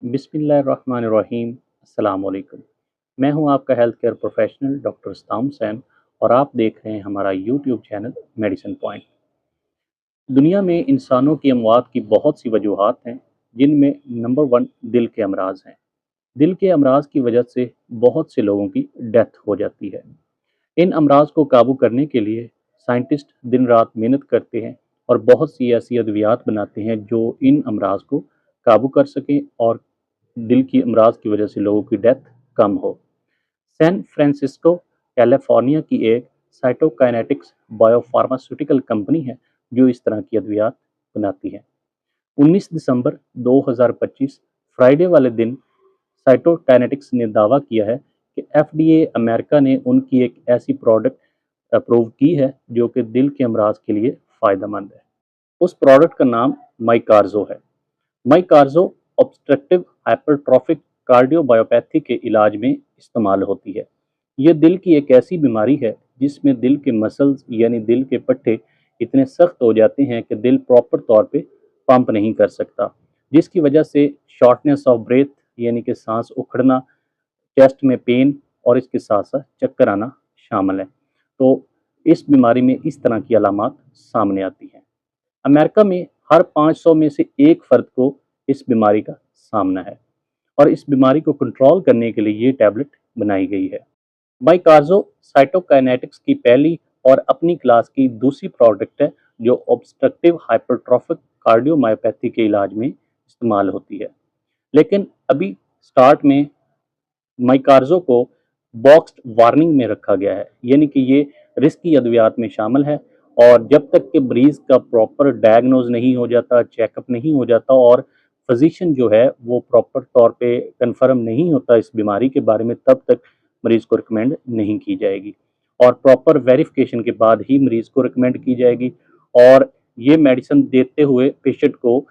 बिस्मिल्लाहिर्रहमानिर्रहीम। अस्सलाम वालेकुम। मैं हूं आपका health care professional doctor Islam Hussain और आप देख रहे हैं हमारा यूट्यूब चैनल मेडिसिन पॉइंट। दुनिया में इंसानों की अमवात की बहुत सी वजूहात हैं, जिनमें नंबर वन दिल के अमराज हैं। दिल के अमराज की वजह से बहुत से लोगों की डेथ हो जाती है। इन अमराज को काबू करने के लिए साइंटिस्ट दिन रात मेहनत करते हैं और बहुत सी ऐसी अद्वियात बनाते हैं जो इन अमराज को काबू कर सकें और दिल की अमराज की वजह से लोगों की डेथ कम हो। सैन फ्रांसिस्को कैलिफोर्निया की एक साइटोकाइनेटिक्स बायोफार्मास्यूटिकल कंपनी है जो इस तरह की अद्वियात बनाती है। 19 दिसंबर 2025 फ्राइडे वाले दिन साइटोकाइनेटिक्स ने दावा किया है कि एफडीए अमेरिका ने उनकी एक ऐसी प्रोडक्ट अप्रूव की है जो कि दिल के अमराज के लिए फ़ायदेमंद है। उस प्रोडक्ट का नाम माइकार्जो है। माइकार्जो ऑब्स्ट्रक्टिव हाइपरट्रॉफिक कार्डियोबायोपैथी के इलाज में इस्तेमाल होती है। यह दिल की एक ऐसी बीमारी है जिसमें दिल के मसल्स यानी दिल के पट्टे इतने सख्त हो जाते हैं कि दिल प्रॉपर तौर पे पंप नहीं कर सकता, जिसकी वजह से शॉर्टनेस ऑफ ब्रेथ यानी कि सांस उखड़ना, चेस्ट में पेन और इसके साथ साथ चक्कर आना शामिल है। तो इस बीमारी में इस तरह की अलामात सामने आती हैं। अमेरिका में हर 500 में से एक फर्द को इस बीमारी का सामना है और इस बीमारी को कंट्रोल करने के लिए ये टैबलेट बनाई गई है। बाइकार्जो साइटोकाइनेटिक्स की पहली और अपनी क्लास की दूसरी प्रोडक्ट है जो ऑब्स्ट्रक्टिव हाइपरट्रॉफिक कार्डियोमायोपैथी के इलाज में इस्तेमाल होती है। लेकिन अभी स्टार्ट में माइकार्जो को बॉक्स्ड वार्निंग में रखा गया है, यानी कि ये रिस्की अद्वियात में शामिल है और जब तक कि मरीज का प्रॉपर डायग्नोज नहीं हो जाता, चेकअप नहीं हो जाता और फिजिशियन जो है वो प्रॉपर तौर पे कंफर्म नहीं होता इस बीमारी के बारे में, तब तक मरीज को रिकमेंड नहीं की जाएगी और प्रॉपर वेरिफिकेशन के बाद ही मरीज को रिकमेंड की जाएगी। और ये मेडिसिन देते हुए पेशेंट को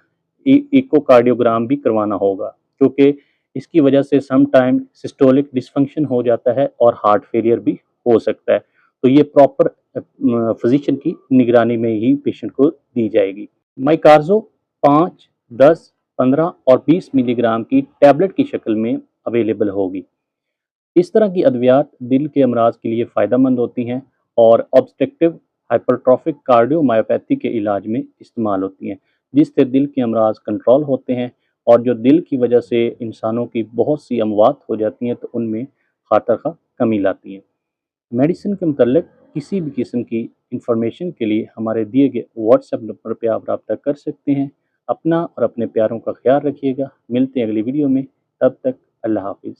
इकोकार्डियोग्राम भी करवाना होगा, क्योंकि इसकी वजह से सम टाइम सिस्टोलिक डिसफंक्शन हो जाता है और हार्ट फेलियर भी हो सकता है। तो ये प्रॉपर फिजिशियन की निगरानी में ही पेशेंट को दी जाएगी। माइकार्जो 5, 10, 15 और 20 मिलीग्राम की टैबलेट की शक्ल में अवेलेबल होगी। इस तरह की अद्वियात दिल के अमराज के लिए फ़ायदेमंद होती हैं और ऑब्स्ट्रक्टिव हाइपरट्रॉफिक कार्डियोमायोपैथी के इलाज में इस्तेमाल होती हैं, जिससे दिल के अमराज कंट्रोल होते हैं और जो दिल की वजह से इंसानों की बहुत सी अमवात हो जाती हैं तो उनमें खातर कमी लाती हैं। मेडिसिन के मतलब किसी भी किस्म की इंफॉर्मेशन के लिए हमारे दिए गए व्हाट्सएप नंबर पर आप रब्ता कर सकते हैं। अपना और अपने प्यारों का ख्याल रखिएगा। मिलते हैं अगली वीडियो में, तब तक अल्लाह हाफिज़।